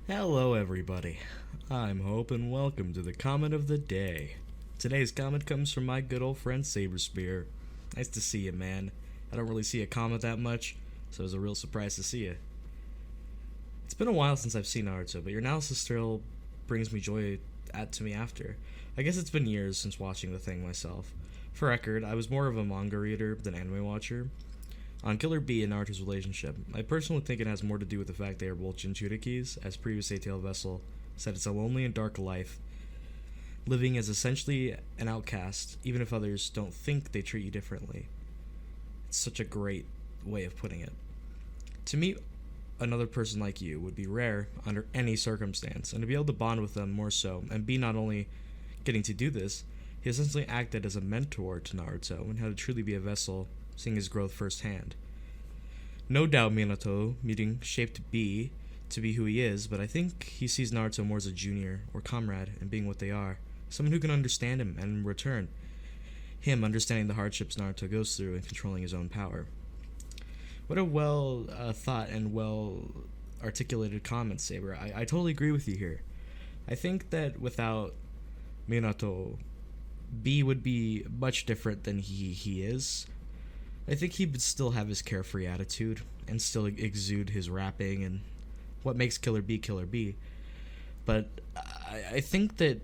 Hello everybody, I'm Hope and welcome to the comment of the day. Today's comment comes from my good old friend Saberspear. Nice to see you, man. I don't really see a comment that much, so it was a real surprise to see you. It's been a while since I've seen Naruto, but your analysis still brings me joy to me after. I guess it's been years since watching the thing myself. For record, I was more of a manga reader than anime watcher. On Killer Bee and Naruto's relationship, I personally think it has more to do with the fact they are both Jinchurikis, as previous A-Tail Vessel said it's a lonely and dark life, living as essentially an outcast, even if others don't think they treat you differently. It's such a great way of putting it. To meet another person like you would be rare under any circumstance, and to be able to bond with them more so, and be not only getting to do this, he essentially acted as a mentor to Naruto and how to truly be a vessel, seeing his growth firsthand. No doubt Minato meeting shaped Bee to be who he is, but I think he sees Naruto more as a junior or comrade and being what they are, someone who can understand him and in return, him understanding the hardships Naruto goes through and controlling his own power. What a well thought and well articulated comment, Saber. I totally agree with you here. I think that without Minato, Bee would be much different than he is. I think he would still have his carefree attitude and still exude his rapping and what makes Killer Bee. But I think that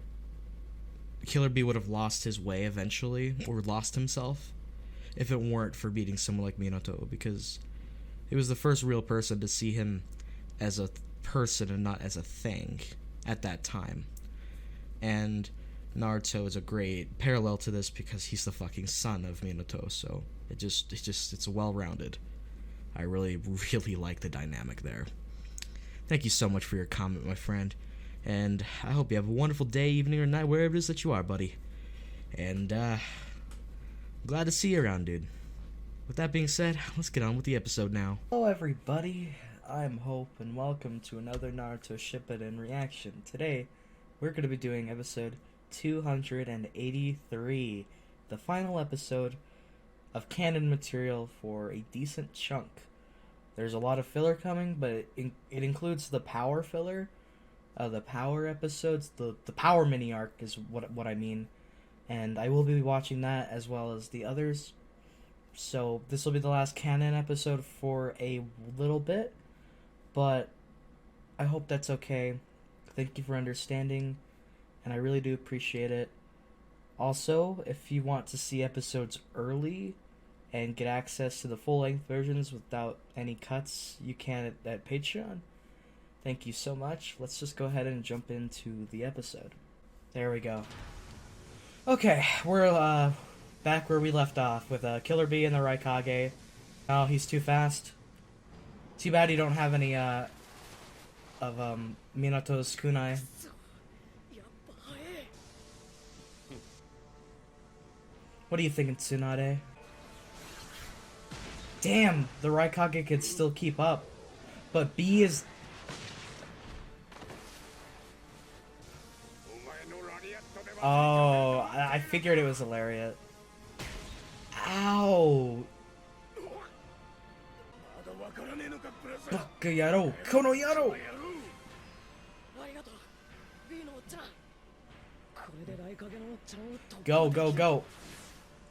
Killer Bee would have lost his way eventually, or lost himself, if it weren't for beating someone like Minato, because it was the first real person to see him as a person and not as a thing at that time. And Naruto is a great parallel to this because he's the fucking son of Minato, so it's well-rounded. I really like the dynamic there. Thank you so much for your comment, my friend, and I hope you have a wonderful day, evening, or night, wherever it is that you are, buddy. And glad to see you around, dude. With that being said, let's get on with the episode now. Hello everybody, I'm Hope, and welcome to another Naruto Shippuden reaction. Today, we're going to be doing episode 283, the final episode of canon material for a decent chunk. There's a lot of filler coming, but it includes the power filler, the power episodes, the power mini arc is what I mean, and I will be watching that as well as the others. So this will be the last canon episode for a little bit, but I hope that's okay. Thank you for understanding, and I really do appreciate it. Also, if you want to see episodes early and get access to the full-length versions without any cuts, you can at Patreon. Thank you so much. Let's just go ahead and jump into the episode. There we go. Okay, we're back where we left off with Killer Bee and the Raikage. Oh, he's too fast. Too bad you don't have any of Minato's kunai. What are you thinking, Tsunade? Damn, the Raikage could still keep up. But Bee is... Oh, I figured it was a lariat. Ow! Baka yaro! Kono yaro! Go, go, go!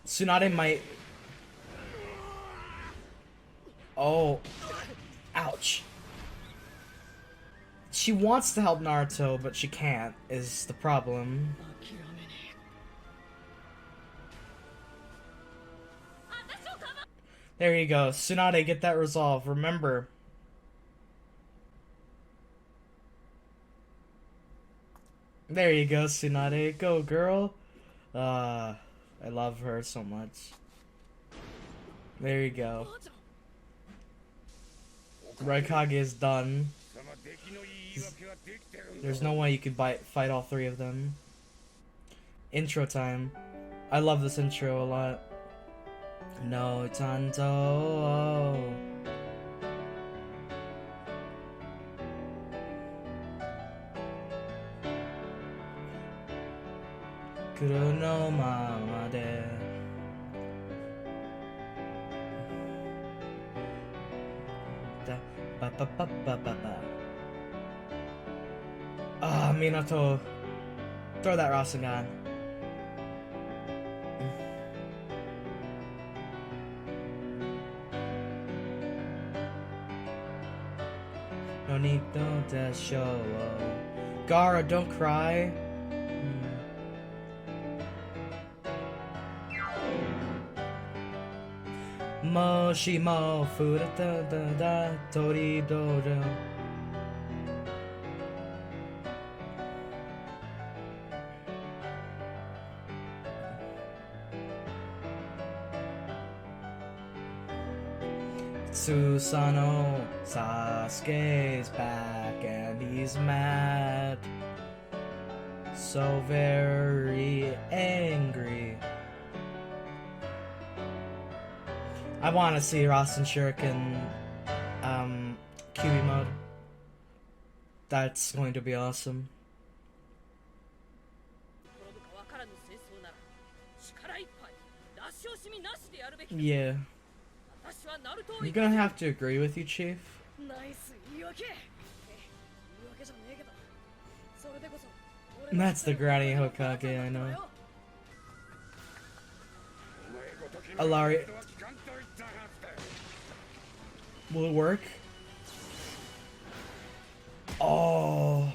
Tsunade might... Oh. Ouch. She wants to help Naruto, but she can't, is the problem. There you go. Tsunade, get that resolve. Remember. There you go, Tsunade. Go, girl. I love her so much. There you go. Raikage is done. There's no way you could fight all three of them. Intro time. I love this intro a lot. No Tanto. Kuro no mama de. Ba ba ba ba ba ba. Ah, Minato. Throw that Rasengan. No need, don't show. Gara, don't cry. Moshimo Furata da Tori Dojo. Susano Sasuke's back and he's mad. So very angry. I want to see Rasen Shuriken QB mode. That's going to be awesome. Yeah. You're gonna have to agree with you, Chief. That's the Granny Hokage, I know. Alari. Will it work? Oh.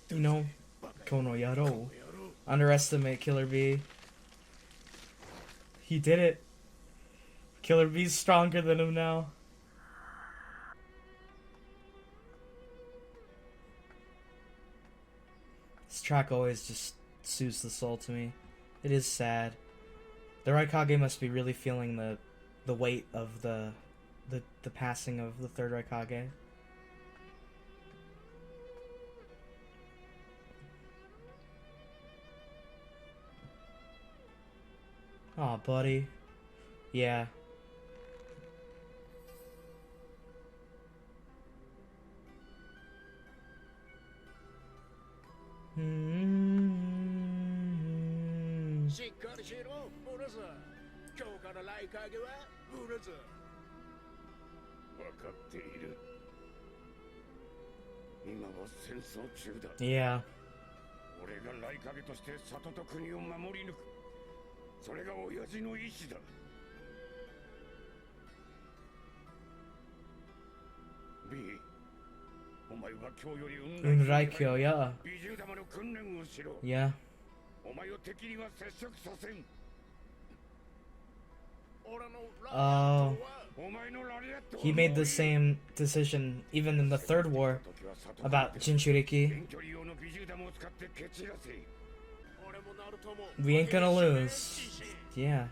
You know, Kono Yaro. Underestimate Killer B. He did it. Killer B's stronger than him now. This track always just soothes the soul to me. It is sad. The Raikage must be really feeling the weight of the passing of the third Raikage. Aw, buddy. Yeah. Yeah. Unraikyo, yeah. Yeah. Oh. He made the same decision even in the third war about Jinchuriki. We ain't gonna lose. Yeah.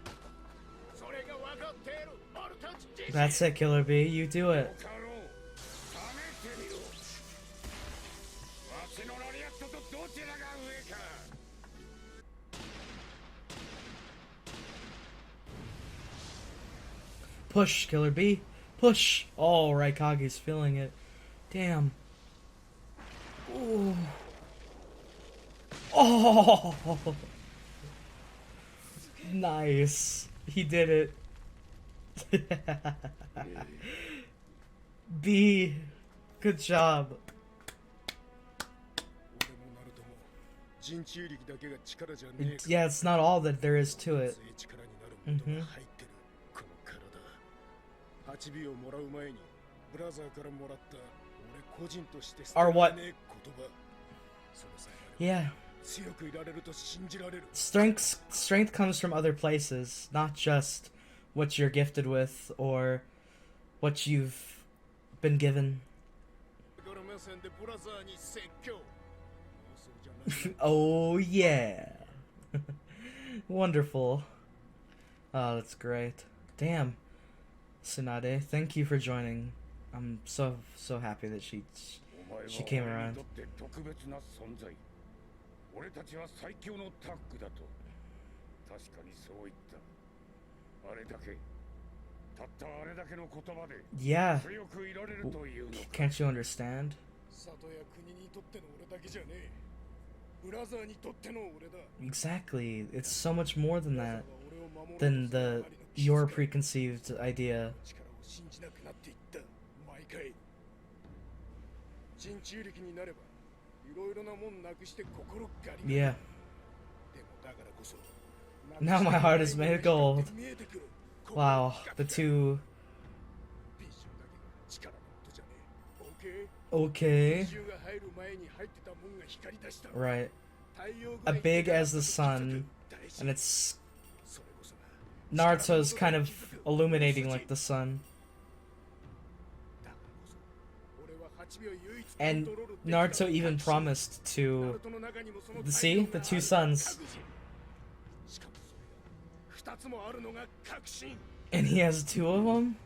That's it, Killer B. You do it. Push, Killer B. Push. Oh, Raikage's feeling it. Damn. Ooh. Oh. Nice. He did it. B. Good job. Yeah, it's not all that there is to it. Mm-hmm. Or what? Yeah. Strength comes from other places, not just what you're gifted with or what you've been given. Oh yeah. Wonderful. Oh, that's great. Damn. Tsunade, thank you for joining. I'm so happy that she came around. Yeah. Can't you understand? Exactly. It's so much more than that. Than your preconceived idea. Yeah. Now my heart is made of gold. Wow, the two. Okay. Right. A big as the sun, and it's Naruto's kind of illuminating like the sun. And Naruto even promised to see the two suns. And he has two of them?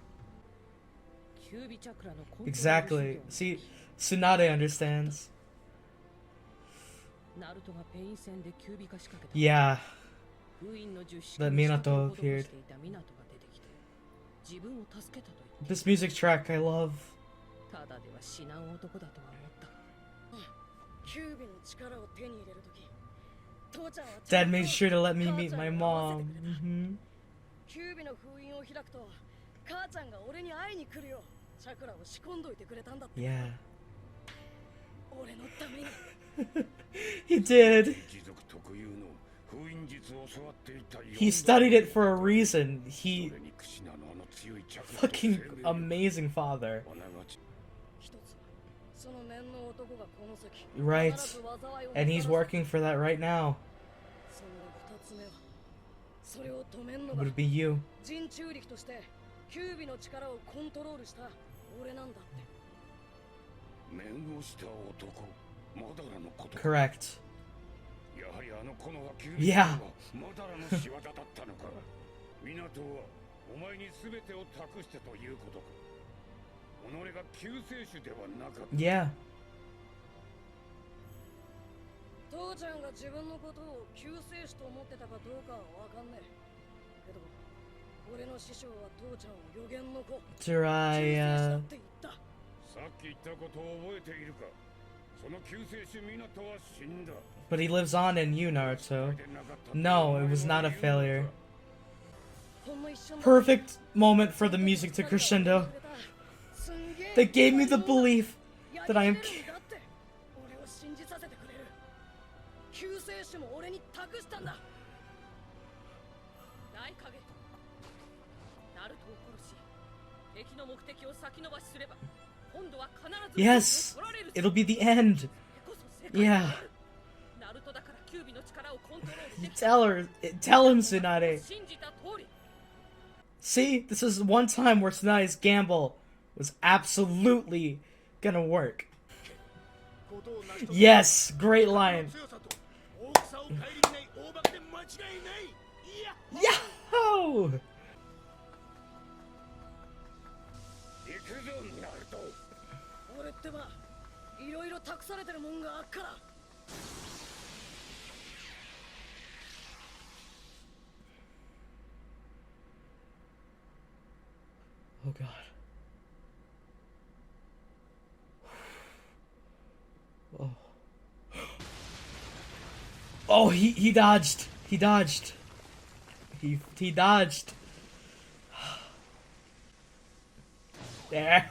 Exactly. See, Tsunade understands. Yeah. That Minato appeared. This music track I love. Dad made sure to let me meet my mom. Mm-hmm. Yeah. He did. He studied it for a reason. He... Fucking amazing father. Right. And he's working for that right now. Would it be you? Correct. Yeah. Yeah. Jiraiya. But he lives on in you, Naruto. No, it was not a failure. Perfect moment for the music to crescendo. They gave me the belief that I am... Yes! It'll be the end! Yeah. You tell her. Tell him, Tsunade. See? This is one time where Tsunade's gamble was absolutely gonna work. Yes! Great line. Yahoo! Oh god. Oh. Oh, he dodged. He dodged. He dodged. There.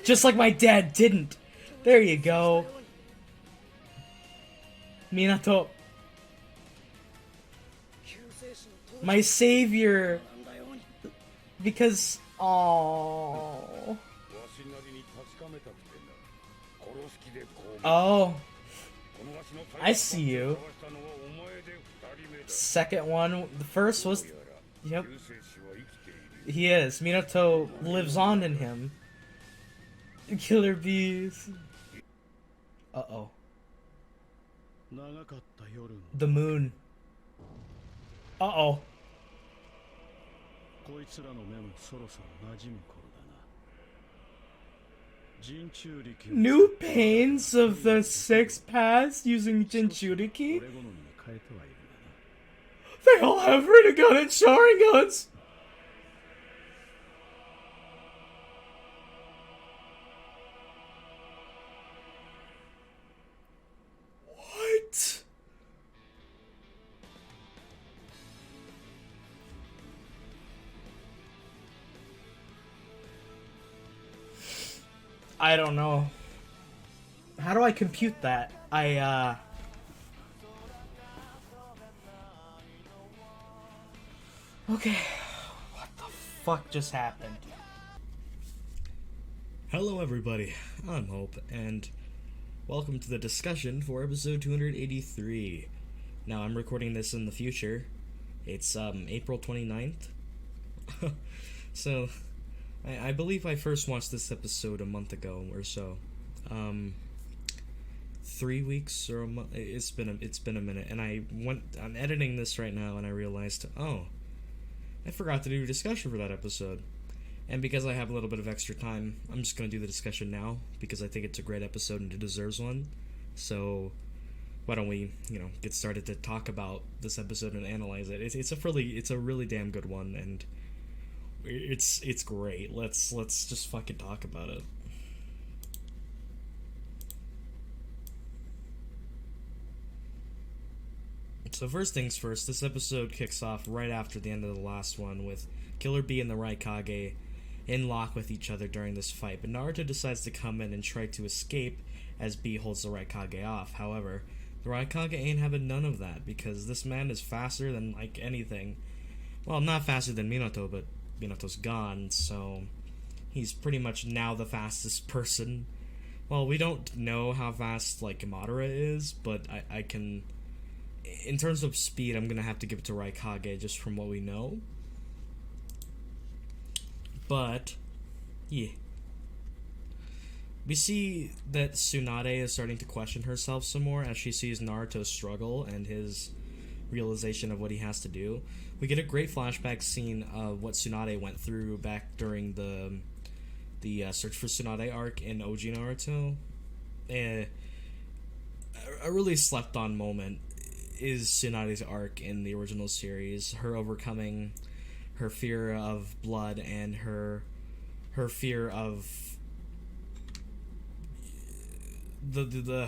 Just like my dad didn't. There you go. Minato. My savior. Because... Aww. Oh. I see you. Second one. The first was... Yep. He is. Minato lives on in him. Killer bees. Uh-oh. The moon. Uh-oh. New pains of the six paths using Jinchuriki? They all have Rinnegan and Sharingans! I don't know. How do I compute that? Okay. What the fuck just happened? Hello, everybody. I'm Hope, and welcome to the discussion for episode 283. Now, I'm recording this in the future. It's April 29th. So, I believe I first watched this episode a month ago or so. 3 weeks or a month. It's been a minute, and I'm editing this right now, and I realized, oh, I forgot to do a discussion for that episode. And because I have a little bit of extra time, I'm just going to do the discussion now, because I think it's a great episode and it deserves one. So, why don't we, get started to talk about this episode and analyze it. It's a really damn good one, and it's great. Let's just fucking talk about it. So first things first, this episode kicks off right after the end of the last one, with Killer Bee and the Raikage in lock with each other during this fight, but Naruto decides to come in and try to escape as Bee holds the Raikage off. However, the Raikage ain't having none of that, because this man is faster than, anything. Well, not faster than Minato, but Minato's gone, so he's pretty much now the fastest person. Well, we don't know how fast, Madara is, but I can... In terms of speed, I'm gonna have to give it to Raikage, just from what we know. But, yeah. We see that Tsunade is starting to question herself some more as she sees Naruto's struggle and his realization of what he has to do. We get a great flashback scene of what Tsunade went through back during the Search for Tsunade arc in OG Naruto. A really slept on moment is Tsunade's arc in the original series. Her overcoming her fear of blood and her fear of the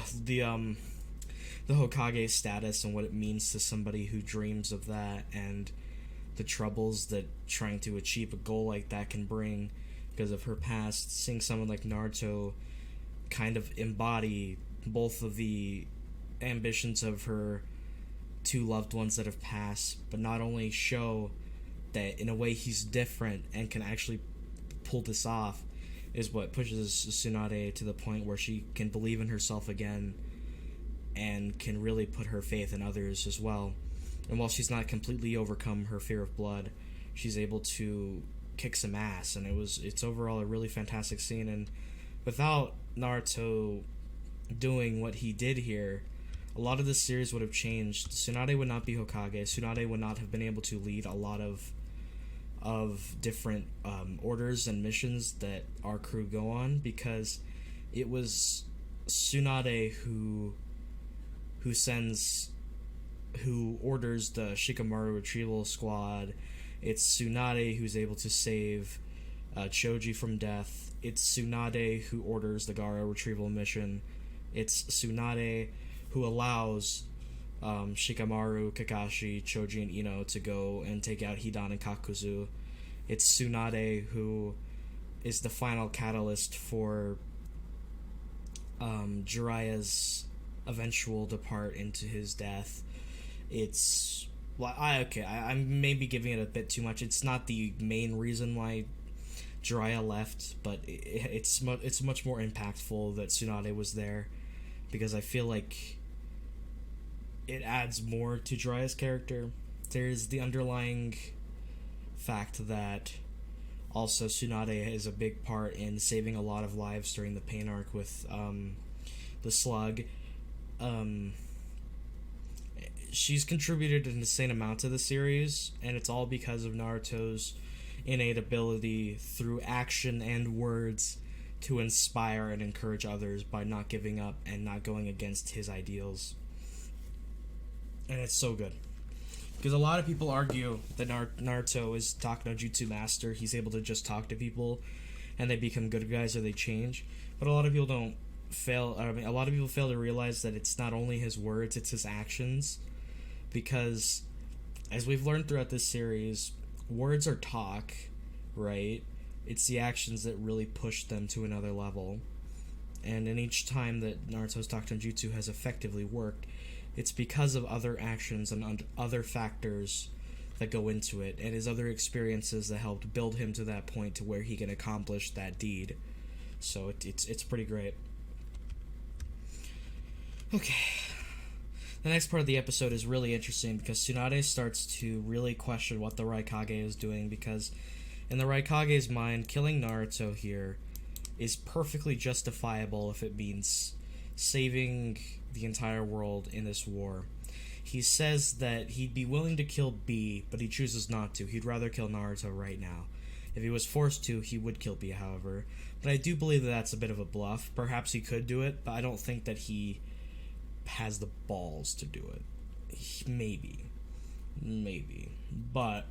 Hokage status and what it means to somebody who dreams of that, and the troubles that trying to achieve a goal like that can bring because of her past. Seeing someone like Naruto kind of embody both of the ambitions of her two loved ones that have passed, but not only show that in a way he's different and can actually pull this off, is what pushes Tsunade to the point where she can believe in herself again and can really put her faith in others as well. And while she's not completely overcome her fear of blood, she's able to kick some ass, and it's overall a really fantastic scene. And without Naruto doing what he did here, a lot of this series would have changed. Tsunade would not be Hokage. Tsunade would not have been able to lead a lot of different orders and missions that our crew go on, because it was Tsunade who orders the Shikamaru retrieval squad. It's Tsunade who's able to save Choji from death. It's Tsunade who orders the Gaara retrieval mission. It's Tsunade who allows Shikamaru, Kakashi, Choji, and Ino to go and take out Hidan and Kakuzu. It's Tsunade who is the final catalyst for Jiraiya's eventual depart into his death. It's... Well, I'm maybe giving it a bit too much. It's not the main reason why Jiraiya left, but it's much more impactful that Tsunade was there, because I feel like it adds more to Jiraiya's character. There's the underlying fact that also Tsunade is a big part in saving a lot of lives during the pain arc with the Slug. She's contributed an insane amount to the series, and it's all because of Naruto's innate ability through action and words to inspire and encourage others by not giving up and not going against his ideals. And it's so good. Because a lot of people argue that Naruto is Talk no Jutsu Master. He's able to just talk to people and they become good guys or they change. But a lot of people a lot of people fail to realize that it's not only his words, it's his actions. Because, as we've learned throughout this series, words are talk, right? It's the actions that really push them to another level. And in each time that Naruto's Doctrine Jutsu has effectively worked, it's because of other actions and other factors that go into it, and his other experiences that helped build him to that point to where he can accomplish that deed. So it's pretty great. Okay. The next part of the episode is really interesting because Tsunade starts to really question what the Raikage is doing, because in the Raikage's mind, killing Naruto here is perfectly justifiable if it means saving the entire world in this war. He says that he'd be willing to kill B, but he chooses not to. He'd rather kill Naruto right now. If he was forced to, he would kill B, however. But I do believe that that's a bit of a bluff. Perhaps he could do it, but I don't think that he has the balls to do it. Maybe. But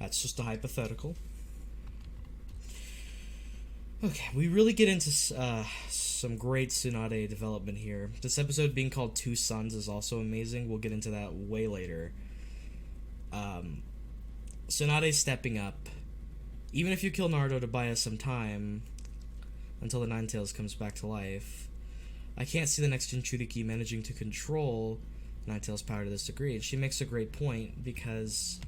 that's just a hypothetical. Okay, we really get into some great Tsunade development here. This episode being called Two Sons is also amazing. We'll get into that way later. Tsunade stepping up. Even if you kill Naruto to buy us some time until the Nine Tails comes back to life, I can't see the next Jinchuriki managing to control Nine Tails' power to this degree. And she makes a great point, because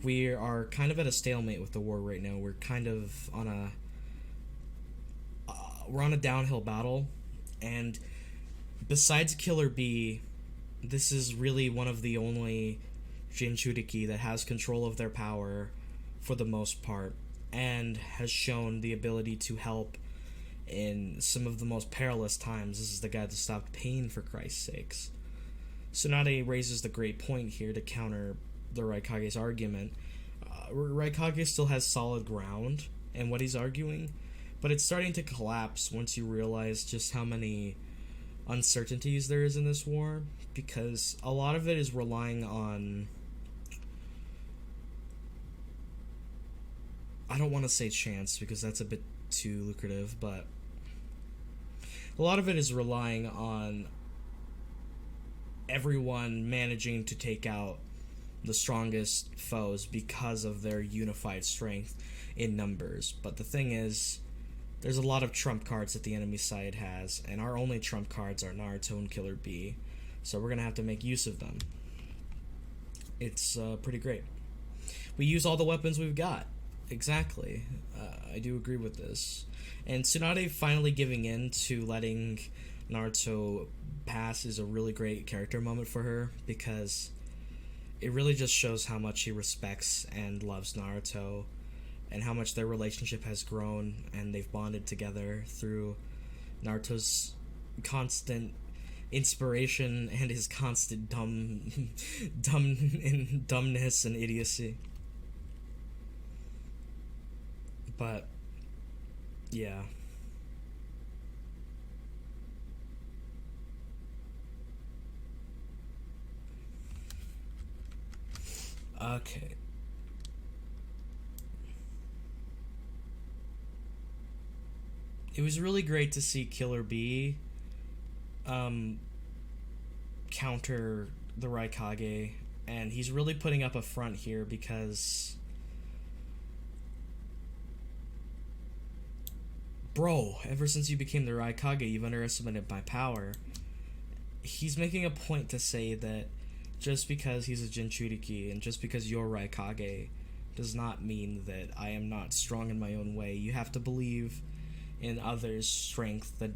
we are kind of at a stalemate with the war right now. We're kind of on a downhill battle, and besides Killer B, this is really one of the only Jinchuriki that has control of their power for the most part, and has shown the ability to help in some of the most perilous times. This is the guy that stopped pain, for Christ's sakes. Tsunade raises the great point here to counter the Raikage's argument. Raikage still has solid ground in what he's arguing, but it's starting to collapse once you realize just how many uncertainties there is in this war, because a lot of it is relying on, I don't want to say chance because that's a bit too lucrative, but a lot of it is relying on everyone managing to take out the strongest foes because of their unified strength in numbers. But the thing is, there's a lot of trump cards that the enemy side has, and our only trump cards are Naruto and Killer B, so we're gonna have to make use of them. It's pretty great. We use all the weapons we've got. Exactly. I do agree with this. And Tsunade finally giving in to letting Naruto pass is a really great character moment for her, because it really just shows how much she respects and loves Naruto, and how much their relationship has grown, and they've bonded together through Naruto's constant inspiration and his constant dumbness and idiocy. But yeah. Okay. It was really great to see Killer B counter the Raikage, and he's really putting up a front here, because bro, ever since you became the Raikage, you've underestimated my power. He's making a point to say that just because he's a Jinchuriki and just because you're Raikage does not mean that I am not strong in my own way. You have to believe in others' strength, the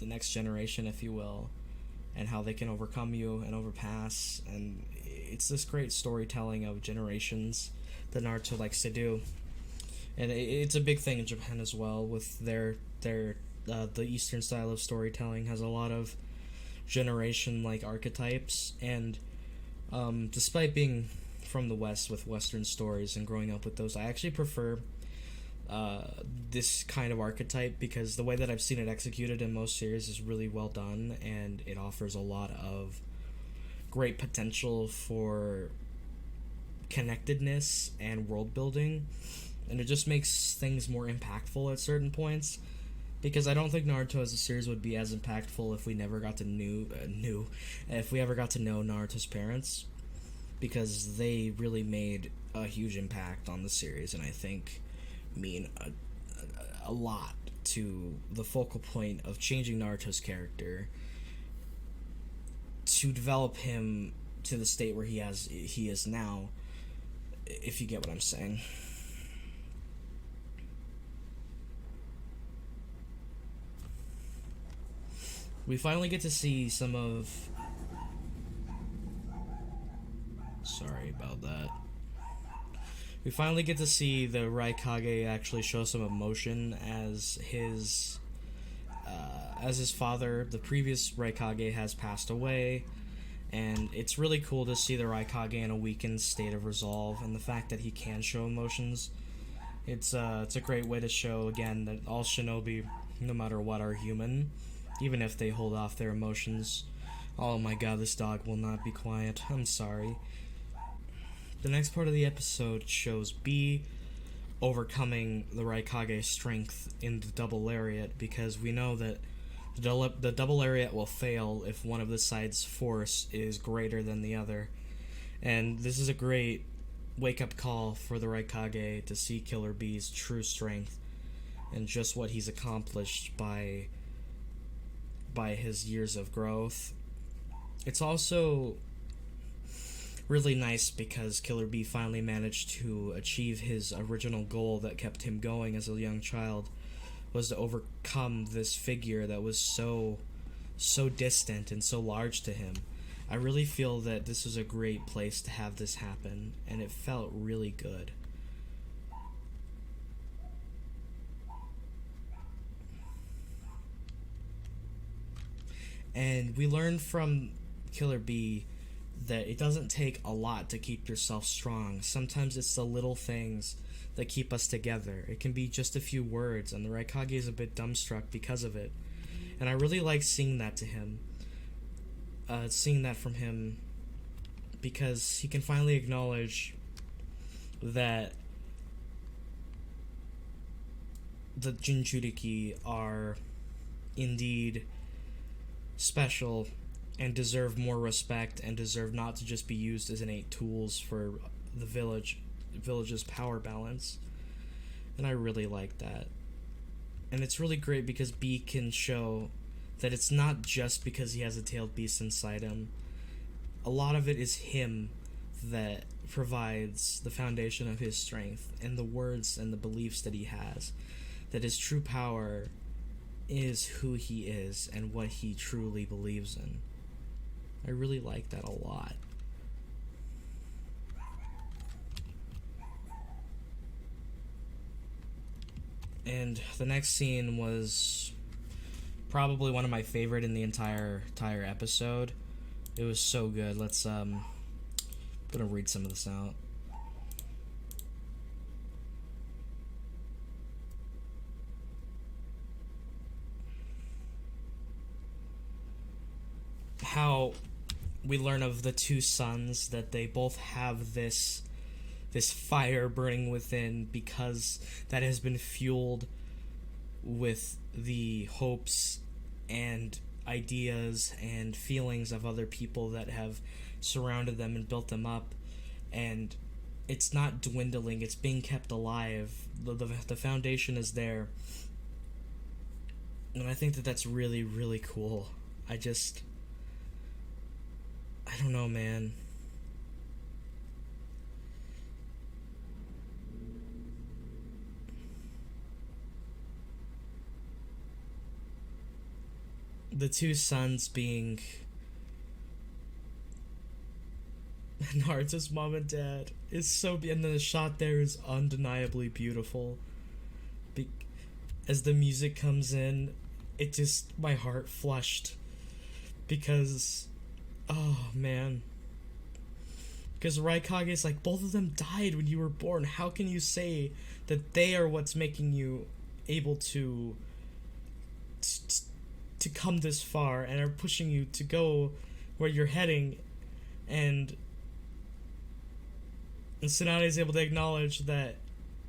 next generation, if you will, and how they can overcome you and overpass. And it's this great storytelling of generations that Naruto likes to do. And it's a big thing in Japan as well, with the Eastern style of storytelling has a lot of generation-like archetypes. And despite being from the West with Western stories and growing up with those, I actually prefer this kind of archetype, because the way that I've seen it executed in most series is really well done, and it offers a lot of great potential for connectedness and world building, and it just makes things more impactful at certain points, because I don't think Naruto as a series would be as impactful if we never got to if we ever got to know Naruto's parents, because they really made a huge impact on the series, and I think mean a lot to the focal point of changing Naruto's character to develop him to the state where he is now, if you get what I'm saying. We finally get to see some of... Sorry about that. We finally get to see the Raikage actually show some emotion as his father, the previous Raikage, has passed away, and it's really cool to see the Raikage in a weakened state of resolve, and the fact that he can show emotions. It's a great way to show, again, that all shinobi, no matter what, are human, even if they hold off their emotions. Oh my god, this dog will not be quiet. I'm sorry. The next part of the episode shows B overcoming the Raikage's strength in the double lariat, because we know that the double lariat will fail if one of the side's force is greater than the other. And this is a great wake-up call for the Raikage to see Killer B's true strength and just what he's accomplished by his years of growth. It's also really nice because Killer B finally managed to achieve his original goal that kept him going as a young child, was to overcome this figure that was so distant and so large to him. I really feel that this was a great place to have this happen, and it felt really good. And we learned from Killer B that it doesn't take a lot to keep yourself strong. Sometimes it's the little things that keep us together. It can be just a few words, and the Raikage is a bit dumbstruck because of it. And I really like seeing that to him. Seeing that from him, because he can finally acknowledge that the Jinchuriki are indeed special and deserve more respect and deserve not to just be used as innate tools for the village's power balance. And I really like that. And it's really great because B can show that it's not just because he has a tailed beast inside him. A lot of it is him that provides the foundation of his strength and the words and the beliefs that he has. That his true power is who he is and what he truly believes in. I really like that a lot. And the next scene was probably one of my favorite in the entire episode. It was so good. Let's I'm gonna read some of this out. How we learn of the two sons, that they both have this fire burning within, because that has been fueled with the hopes and ideas and feelings of other people that have surrounded them and built them up, and it's not dwindling, it's being kept alive. The foundation is there, and I think that that's really, really cool. I don't know, man. The two sons being Naruto's mom and dad is so, and the shot there is undeniably beautiful. As the music comes in, it just, my heart flushed, because, oh man, because Raikage is like, both of them died when you were born. How can you say that they are what's making you able to come this far and are pushing you to go where you're heading? And Tsunade is able to acknowledge that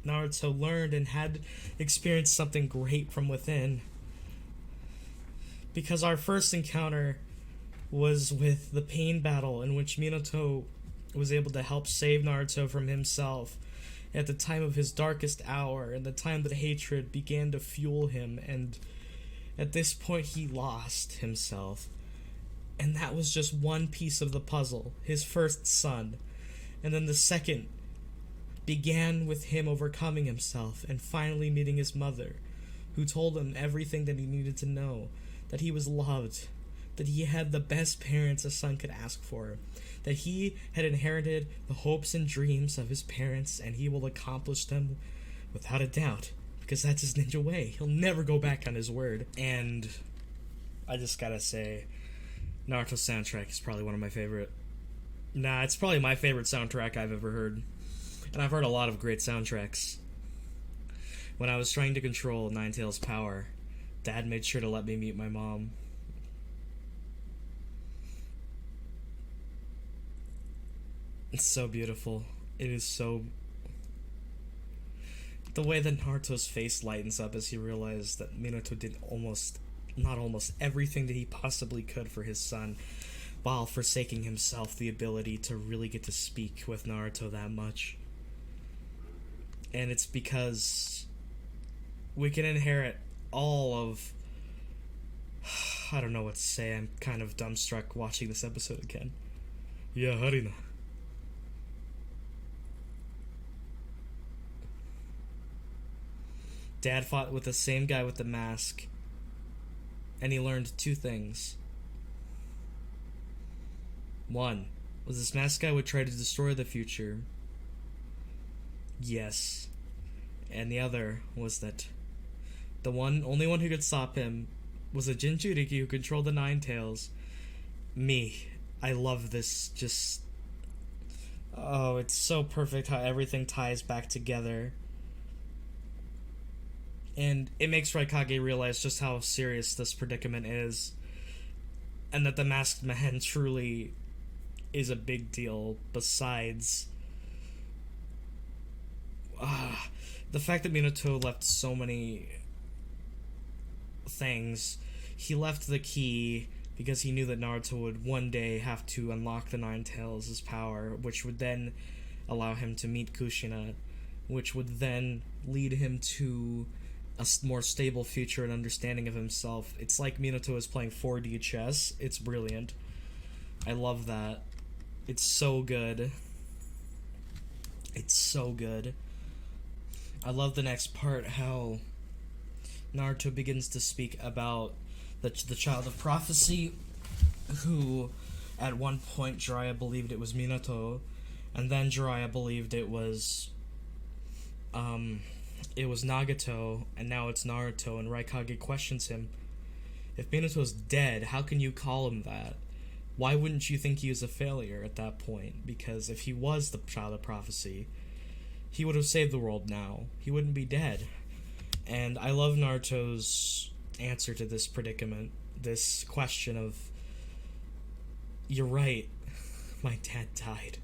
Naruto learned and had experienced something great from within. Because our first encounter was with the pain battle, in which Minato was able to help save Naruto from himself, at the time of his darkest hour, and the time that hatred began to fuel him, and at this point he lost himself. And that was just one piece of the puzzle, his first son. And then the second began with him overcoming himself and finally meeting his mother, who told him everything that he needed to know, that he was loved, that he had the best parents a son could ask for, that he had inherited the hopes and dreams of his parents, and he will accomplish them without a doubt, because that's his ninja way. He'll never go back on his word. And I just gotta say, Naruto's soundtrack is probably one of my favorite. It's probably my favorite soundtrack I've ever heard. And I've heard a lot of great soundtracks. When I was trying to control Ninetales' power, Dad made sure to let me meet my mom. It's so beautiful. It is so... The way that Naruto's face lightens up as he realized that Minato did everything that he possibly could for his son, while forsaking himself the ability to really get to speak with Naruto that much. And it's because we can inherit all of... I don't know what to say. I'm kind of dumbstruck watching this episode again. Yeah, Harina. Dad fought with the same guy with the mask, and he learned two things. One was this masked guy would try to destroy the future. Yes. And the other was that the only one who could stop him was a Jinchuriki who controlled the Ninetales. Me. I love this. Oh, it's so perfect how everything ties back together. And it makes Raikage realize just how serious this predicament is, and that the Masked Man truly is a big deal. Besides, the fact that Minato left so many things. He left the key because he knew that Naruto would one day have to unlock the Ninetales' power, which would then allow him to meet Kushina, which would then lead him to a more stable future and understanding of himself. It's like Minato is playing 4D chess. It's brilliant. I love that. It's so good. It's so good. I love the next part, how Naruto begins to speak about the child of prophecy, who at one point Jiraiya believed it was Minato, and then Jiraiya believed it was Nagato, and now it's Naruto, and Raikage questions him. If Minato's dead, how can you call him that? Why wouldn't you think he was a failure at that point? Because if he was the child of prophecy, he would have saved the world now. He wouldn't be dead. And I love Naruto's answer to this predicament, this question of, you're right, my dad died.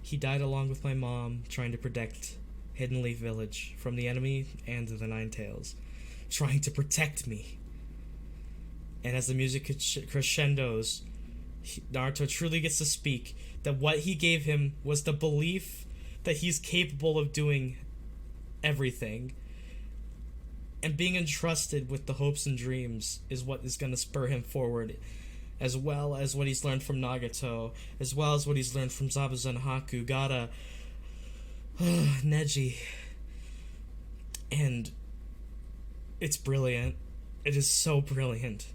He died along with my mom, trying to protect Hidden Leaf Village from the enemy and the Ninetales, trying to protect me. And as the music crescendos, Naruto truly gets to speak that what he gave him was the belief that he's capable of doing everything, and being entrusted with the hopes and dreams is what is going to spur him forward, as well as what he's learned from Nagato, as well as what he's learned from Zabuza and Haku, Gaara, Neji. And it's brilliant. It is so brilliant.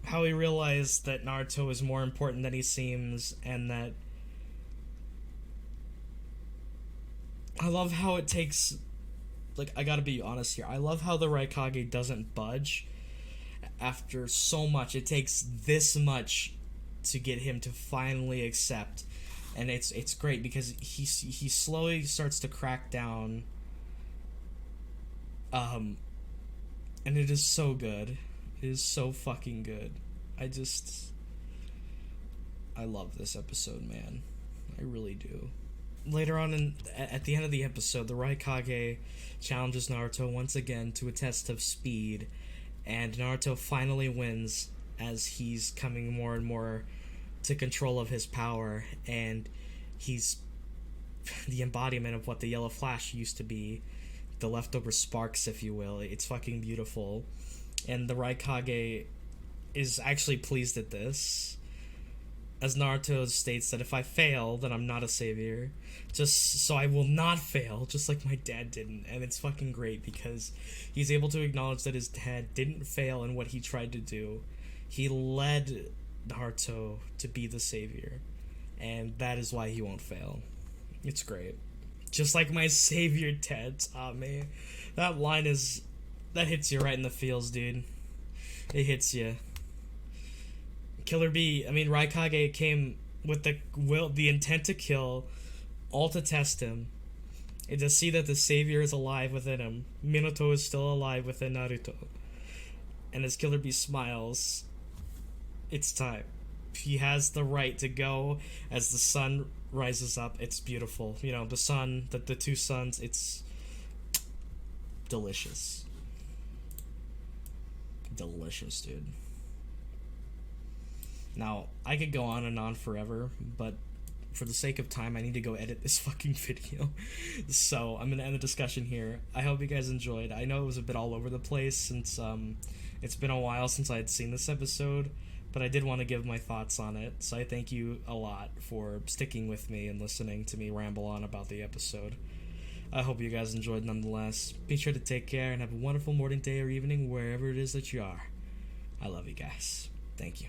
How he realized that Naruto is more important than he seems, and that I love how it takes, like, I gotta be honest here, I love how the Raikage doesn't budge after so much. It takes this much to get him to finally accept, and it's great because he slowly starts to crack down, and it is so good. It is so fucking good. I love this episode, man. I really do. Later on, at the end of the episode, the Raikage challenges Naruto once again to a test of speed, and Naruto finally wins as he's coming more and more to control of his power, and He's the embodiment of what the Yellow Flash used to be, the leftover sparks, if you will. It's fucking beautiful. And the Raikage is actually pleased at this, as Naruto states that if I fail, then I'm not a savior. Just so I will not fail, just like my dad didn't. And it's fucking great because he's able to acknowledge that his dad didn't fail in what he tried to do. He led Naruto to be the savior, and that is why he won't fail. It's great. Just like my savior Ted taught me. That line that hits you right in the feels, dude. It hits you. Raikage came with the intent to kill, all to test him, and to see that the savior is alive within him. Minato is still alive within Naruto. And as Killer Bee smiles, it's time. He has the right to go as the sun rises up. It's beautiful. The sun, the two suns, it's delicious. Delicious, dude. Now, I could go on and on forever, but for the sake of time, I need to go edit this fucking video. So, I'm going to end the discussion here. I hope you guys enjoyed. I know it was a bit all over the place since it's been a while since I had seen this episode, but I did want to give my thoughts on it. So I thank you a lot for sticking with me and listening to me ramble on about the episode. I hope you guys enjoyed nonetheless. Be sure to take care and have a wonderful morning, day, or evening, wherever it is that you are. I love you guys. Thank you.